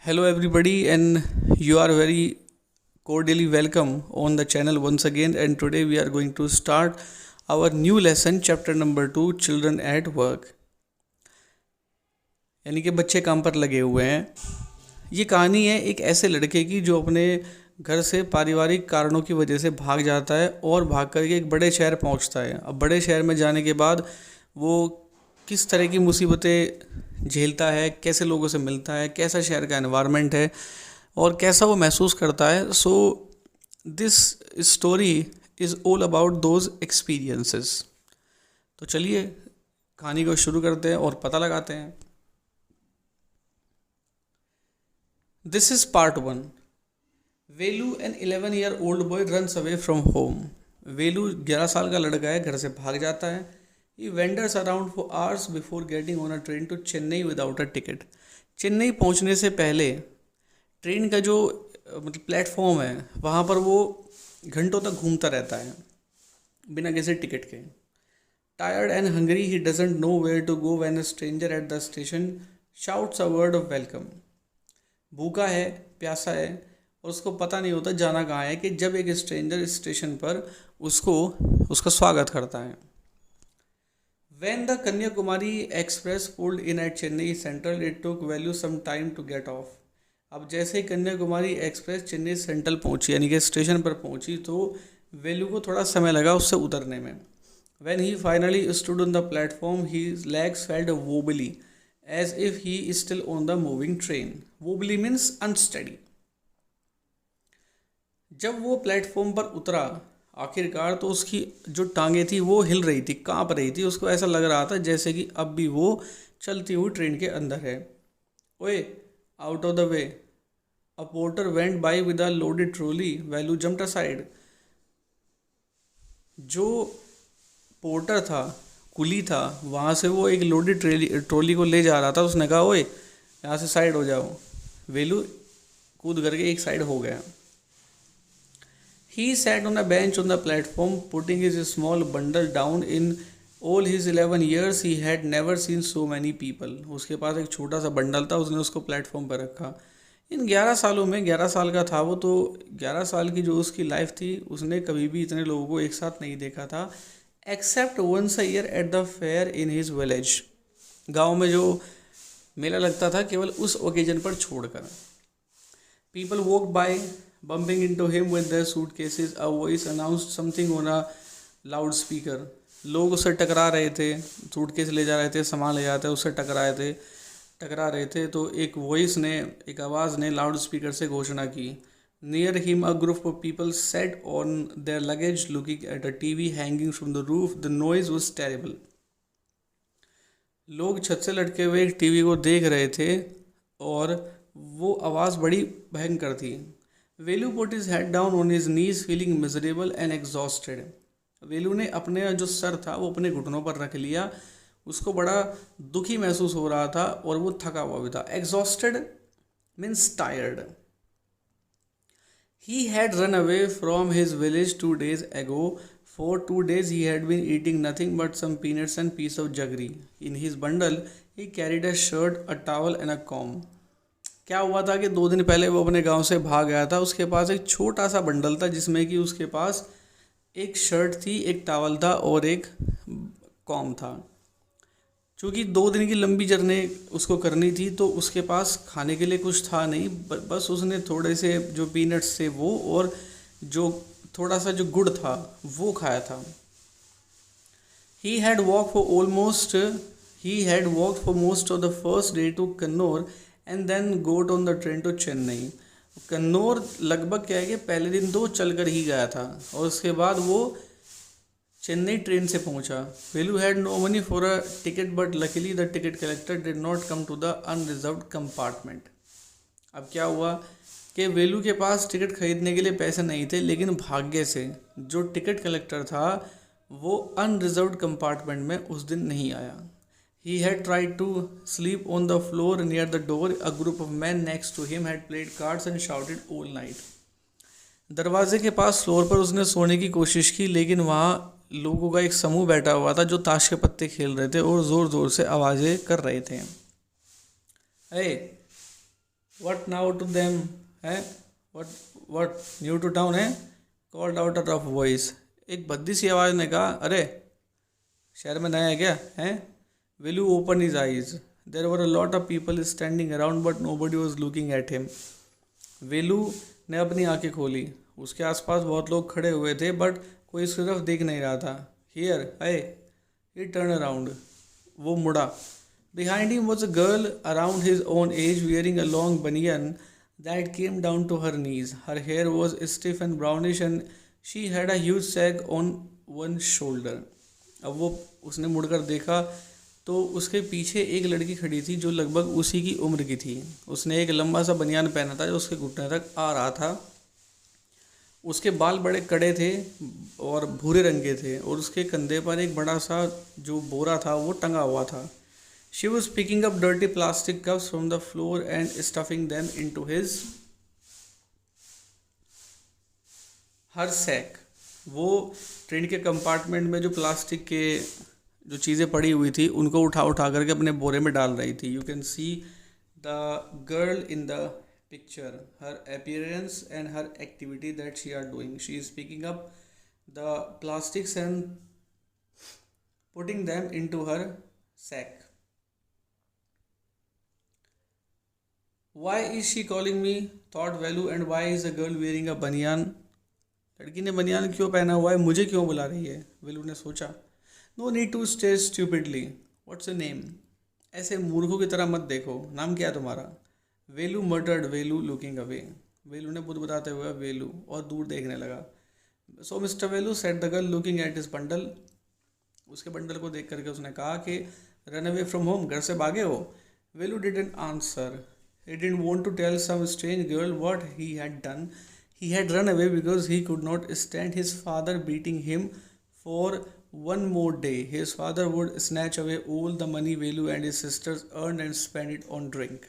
Hello, everybody, and you are very cordially welcome on the channel once again. And today we are going to start our new lesson, chapter number 2, Children at Work. यानी कि बच्चे काम पर लगे हुए हैं। ये कहानी है एक ऐसे लड़के की जो अपने घर से पारिवारिक कारणों की वजह से भाग जाता है और भाग करके एक बड़े शहर पहुंचता है। अब बड़े शहर में जाने के बाद वो किस तरह की मुसीबतें झेलता है, कैसे लोगों से मिलता है, कैसा शहर का एनवायरनमेंट है और कैसा वो महसूस करता है। So this story is all about those experiences. तो चलिए कहानी को शुरू करते हैं और पता लगाते हैं। This is part 1। Velu an 11-year-old boy runs away from home. Velu 11 साल का लड़का है, घर से भाग जाता है। He wanders around for hours before getting on a train to Chennai without a ticket. Chennai पहुंचने से पहले ट्रेन का जो मतलब प्लेटफॉर्म है वहाँ पर वो घंटों तक घूमता रहता है बिना किसी टिकट के। Tired and hungry, he doesn't know where to go when a stranger at the station shouts a word of welcome. भूखा है, प्यासा है और उसको पता नहीं होता जाना कहाँ है कि जब एक स्ट्रेंजर स्टेशन पर उसका स्वागत करता है। When the Kanyakumari Express pulled in at Chennai Central, it took Velu some time to get off. अब जैसे ही कन्याकुमारी एक्सप्रेस चेन्नई सेंट्रल पहुंची यानी कि स्टेशन पर पहुंची तो वेलू को थोड़ा समय लगा उससे उतरने में। When he finally stood on the platform, his legs felt wobbly, as if he is still on the moving train. Wobbly means unsteady. जब वो प्लेटफॉर्म पर उतरा आखिरकार तो उसकी जो टांगें थी वो हिल रही थी, कांप रही थी। उसको ऐसा लग रहा था जैसे कि अब भी वो चलती हुई ट्रेन के अंदर है। ओए, out of the way. A porter went by with a loaded trolley. Value jumped aside. जो पोर्टर था, कुली था, वहाँ से वो एक लोडेड ट्रॉली को ले जा रहा था। उसने कहा, ओए यहाँ से साइड हो जाओ। वेलू कूद करके एक साइड हो गया। He sat on a bench on the platform, putting his small bundle down. In all his 11 years, he had never seen so many people. उसके पास एक छोटा सा बंडल था, उसने उसको प्लेटफॉर्म पर रखा। इन 11 सालों में 11 साल का था वो, तो 11 साल की जो उसकी लाइफ थी उसने कभी भी इतने लोगों को एक साथ नहीं देखा था, except once a year at the fair in his village. गाँव में जो मेला लगता था केवल उस ओकेजन पर छोड़कर। People walked by, bumping into him with their suitcases. A voice announced something on a loudspeaker. लोग उससे टकरा रहे थे, सूटकेस ले जा रहे थे, सामान ले जाते उससे टकरा रहे थे तो एक आवाज़ ने लाउड स्पीकर से घोषणा की। Near him, a group of people sat on their luggage, looking at a TV hanging from the roof. The noise was terrible. लोग छत से लटके हुए एक टीवी को देख रहे थे और वो आवाज़ बड़ी भयंकर थी। Velu put his head down on his knees feeling miserable and exhausted. Velu ने अपने जो सर था वो अपने घुटनों पर रख लिया। उसको बड़ा दुखी महसूस हो रहा था और वो थका हुआ भी था। Exhausted means tired. He had run away from his village 2 days ago. For 2 days he had been eating nothing but some peanuts and piece of jaggery. In his bundle he carried a shirt, a towel and a comb. क्या हुआ था कि 2 दिन पहले वो अपने गांव से भाग गया था। उसके पास एक छोटा सा बंडल था जिसमें कि उसके पास एक शर्ट थी, एक टावल था और एक कॉम था। चूँकि 2 दिन की लंबी जर्नी उसको करनी थी तो उसके पास खाने के लिए कुछ था नहीं, बस उसने थोड़े से जो पीनट्स थे वो और जो थोड़ा सा जो गुड़ था वो खाया था। He had walked for most of the first day to Kannur and then got on the train to Chennai. कन्नौर लगभग क्या है कि पहले दिन तो चलकर ही गया था और उसके बाद वो चेन्नई ट्रेन से पहुंचा। Velu had no money for a ticket but luckily the ticket collector did not come to the unreserved compartment. अब क्या हुआ कि वेलू के पास टिकट खरीदने के लिए पैसे नहीं थे, लेकिन भाग्य से जो टिकट कलेक्टर था वो अनरिजर्व्ड कंपार्टमेंट में उस दिन नहीं आया। He had tried to sleep on the floor near the door. A group of men next to him had played cards and shouted all night. दरवाजे के पास फ्लोर पर उसने सोने की कोशिश की, लेकिन वहाँ लोगों का एक समूह बैठा हुआ था जो ताश के पत्ते खेल रहे थे और ज़ोर ज़ोर से आवाज़ें कर रहे थे। अरे वट नाउ टू देम है, what what new to town है, called out a rough voice. एक भद्दी सी आवाज़ ने कहा, अरे शहर में नया है क्या है। Velu open his eyes, there were a lot of people standing around but nobody was looking at him. Velu ने अपनी आंखें खोली, उसके आसपास बहुत लोग खड़े हुए थे बट कोई उसकी तरफ देख नहीं रहा था। हियर है, ही टर्न अराउंड, वो मुड़ा। Behind him was a girl around his own age wearing a long banian that came down to her knees. Her hair was stiff and brownish and she had a huge sack on one shoulder. अब वो उसने मुड़कर देखा तो उसके पीछे एक लड़की खड़ी थी जो लगभग उसी की उम्र की थी। उसने एक लंबा सा बनियान पहना था जो उसके घुटने तक आ रहा था। उसके बाल बड़े कड़े थे और भूरे रंग के थे और उसके कंधे पर एक बड़ा सा जो बोरा था वो टंगा हुआ था। She was picking up dirty plastic cups from the floor and stuffing them into her sack. वो ट्रेन के कंपार्टमेंट में जो प्लास्टिक के जो चीज़ें पड़ी हुई थी उनको उठा उठा करके अपने बोरे में डाल रही थी। You can see the girl in the picture, her appearance and her activity that she are doing. She is picking up the plastics and putting them into her sack. Why is she calling me? Thought Velu, and why is a girl wearing a banyan? लड़की ने बनियान क्यों पहना हुआ है, मुझे क्यों बुला रही है, वेलू ने सोचा। No need to stay stupidly, what's your name? ऐसे मूर्खों की तरह मत देखो, नाम क्या है तुम्हारा? वेलू मटर्ड, वेलू लुकिंग अवे। वेलू ने बुद बताते हुए वेलू और दूर देखने लगा। So mister Velu said the girl looking at his bundle. उसके बंडल को देख करके उसने कहा कि रन अवे फ्रॉम होम, घर से भागे हो? Velu didn't answer. He didn't want to tell some strange girl what he had done. He had run away because he could not stand his father beating him for one more day. His father would snatch away all the money Velu and his sisters earned and spend it on drink.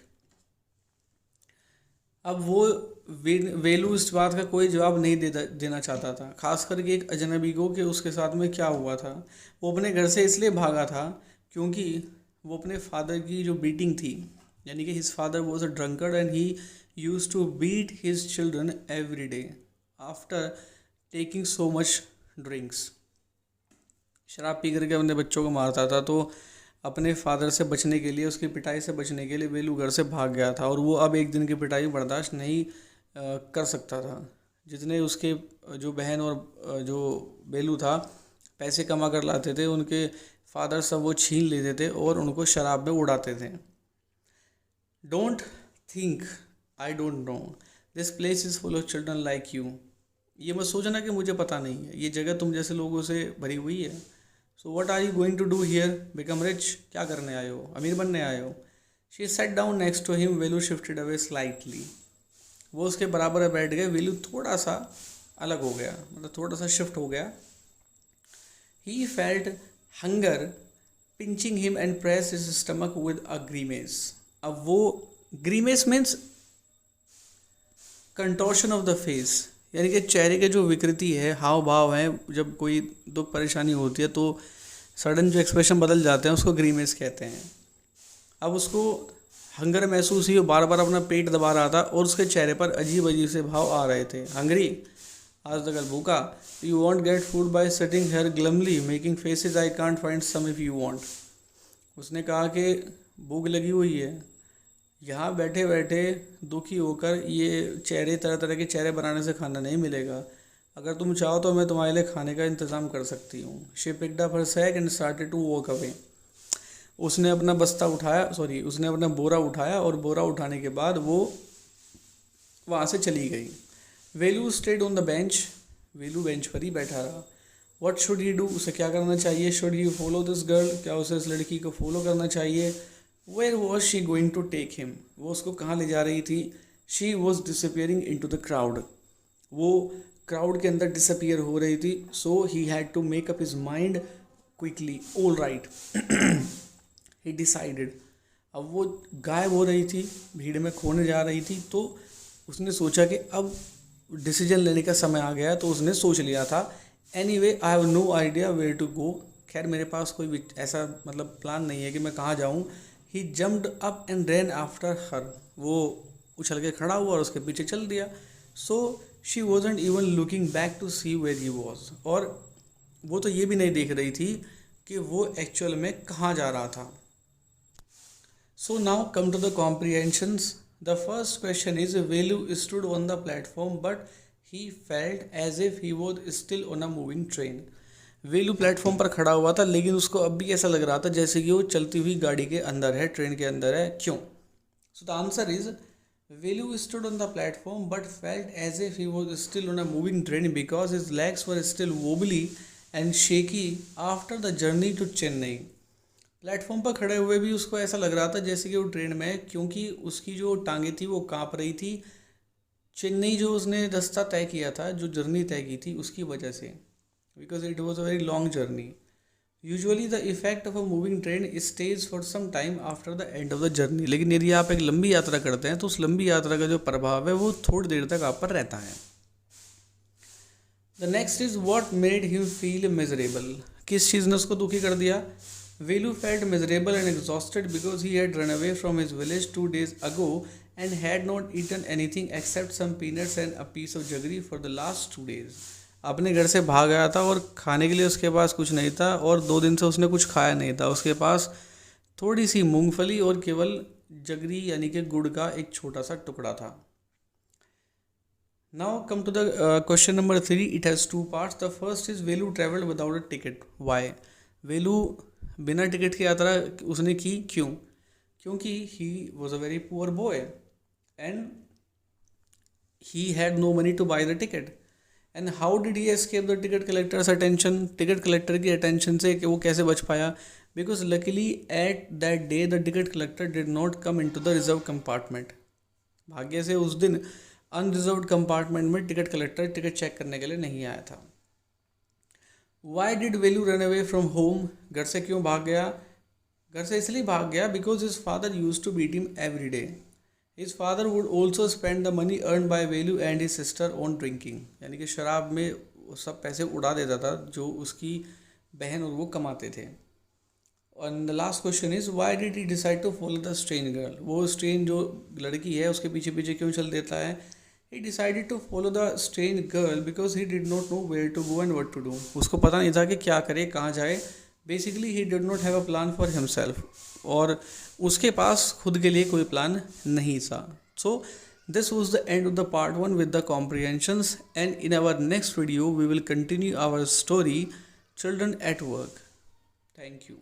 अब वो वेलू इस बात का कोई जवाब नहीं देना चाहता था, खास करके एक अजनबी को कि उसके साथ में क्या हुआ था। वो अपने घर से इसलिए भागा था क्योंकि वो अपने फादर की जो बीटिंग थी, यानी कि his father was a drunkard and he use to beat his children every day after taking so much drinks. शराब पी करके अपने बच्चों को मारता था। तो अपने फादर से बचने के लिए, उसकी पिटाई से बचने के लिए वेलू घर से भाग गया था और वो अब एक दिन की पिटाई बर्दाश्त नहीं कर सकता था। जितने उसके जो बहन और जो वेलू था पैसे कमा कर लाते थे, उनके फादर सब वो छीन लेते थे और उनको शराब में उड़ाते थे। Don't think I don't know, this place is full of children like you. ये मत सोचना कि मुझे पता नहीं है, ये जगह तुम जैसे लोगों से भरी हुई है। So what are you going to do here? Become rich? क्या करने आए हो, अमीर बनने आए हो? She set down next to him. Velu shifted away slightly. वो उसके बराबर बैठ गए। वेलू थोड़ा सा अलग हो गया, मतलब थोड़ा सा शिफ्ट हो गया। He felt hunger pinching him and press his stomach with a grimace. अब वो grimace means contortion of the face, यानी कि चेहरे के जो विकृति है, हाव भाव है, जब कोई दुख परेशानी होती है तो सडन जो एक्सप्रेशन बदल जाते हैं उसको ग्रीमेस कहते हैं। अब उसको हंगर महसूस हुई, बार बार अपना पेट दबा रहा था और उसके चेहरे पर अजीब अजीब से भाव आ रहे थे। हंगरी? आज तक भूखा? You won't get food by sitting here glumly making faces, I can't find some if you want. उसने कहा कि भूख लगी हुई है, यहाँ बैठे बैठे दुखी होकर ये चेहरे, तरह तरह के चेहरे बनाने से खाना नहीं मिलेगा। अगर तुम चाहो तो मैं तुम्हारे लिए खाने का इंतज़ाम कर सकती हूँ। She picked up her sack and started to walk away. उसने अपना बस्ता उठाया, उसने अपना बोरा उठाया और बोरा उठाने के बाद वो वहाँ से चली गई। Velu stayed on the bench. Velu bench पर ही बैठा रहा। What should he do? उसे क्या करना चाहिए? Should he follow this girl? क्या उसे इस लड़की को फॉलो करना चाहिए? Where was she going to take him? वो उसको कहाँ ले जा रही थी? She was disappearing in to the crowd. वो क्राउड के अंदर डिसअपियर हो रही थी। So he had to make up his mind quickly. All right, he decided. अब वो गायब हो रही थी, भीड़ में खोने जा रही थी, तो उसने सोचा कि अब डिसीजन लेने का समय आ गया। तो उसने सोच लिया था, anyway I have no idea where to go. खैर मेरे पास कोई ऐसा मतलब प्लान नहीं है कि मैं कहाँ जाऊँ। He jumped up and ran after her. वो उछल के खड़ा हुआ और उसके पीछे चल दिया. So she wasn't even looking back to see where he was. और वो तो ये भी नहीं देख रही थी कि वो एक्चुअल में कहाँ जा रहा था. So now come to the comprehensions. The first question is Velu stood on the platform but he felt as if he was still on a moving train. Velu platform पर खड़ा हुआ था लेकिन उसको अब भी ऐसा लग रहा था जैसे कि वो चलती हुई गाड़ी के अंदर है, ट्रेन के अंदर है. क्यों? So the answer is Velu stood on the platform but felt as if he was still on a moving train because his legs were still wobbly and shaky after the journey to Chennai. Platform पर खड़े हुए भी उसको ऐसा लग रहा था जैसे कि वो ट्रेन में है, क्योंकि उसकी जो टांगें थी वो काँप रही थी. चेन्नई जो उसने रास्ता तय किया था, जो जर्नी तय की थी, उसकी वजह से, because it was a very long journey. Usually the effect of a moving train stays for some time after the end of the journey. लेकिन यदि आप एक लंबी यात्रा करते हैं तो उस लंबी यात्रा का जो प्रभाव है वो थोड़ी देर तक आप पर रहता है. The next is what made him feel miserable. किस चीज़ ने उसको दुखी कर दिया? Velu felt miserable and exhausted because he had run away from his village 2 days ago and had not eaten anything except some peanuts and a piece of jaggery for the last 2 days. अपने घर से भाग आया था और खाने के लिए उसके पास कुछ नहीं था और 2 दिन से उसने कुछ खाया नहीं था. उसके पास थोड़ी सी मूंगफली और केवल जगरी यानी कि गुड़ का एक छोटा सा टुकड़ा था. Now come to the question number 3. It has 2 parts. The first is Velu traveled without a ticket. Why? Velu बिना टिकट की यात्रा उसने की. क्यों? क्योंकि he was a very poor boy and he had no money to buy the ticket. And how did he escape the ticket collector's attention. Ticket collector की attention से कि वो कैसे बच पाया? Because luckily at that day the ticket collector did not come in to the reserve compartment. भाग्य से उस दिन अनरिजर्व कंपार्टमेंट में टिकट कलेक्टर टिकट चेक करने के लिए नहीं आया था. Why did Velu run away from home. घर से क्यों भाग गया? घर से इसलिए भाग गया because his father use to beat him every day. His father would also spend the money earn by Velu and his sister on drinking. यानी कि शराब में वो सब पैसे उड़ा देता था जो उसकी बहन और वो कमाते थे. और the last question is why did he decide to follow the strange girl. वो स्ट्रेंज जो लड़की है उसके पीछे पीछे क्यों चल देता है? He decided to follow the strange girl because he did not know where to go and what to do. उसको पता नहीं था कि क्या करे, कहाँ जाए. Basically he did not have a plan for himself. और उसके पास खुद के लिए कोई प्लान नहीं था. So this was the end of the part 1 with the comprehensions, and in our next video we will continue our story Children at Work. Thank you.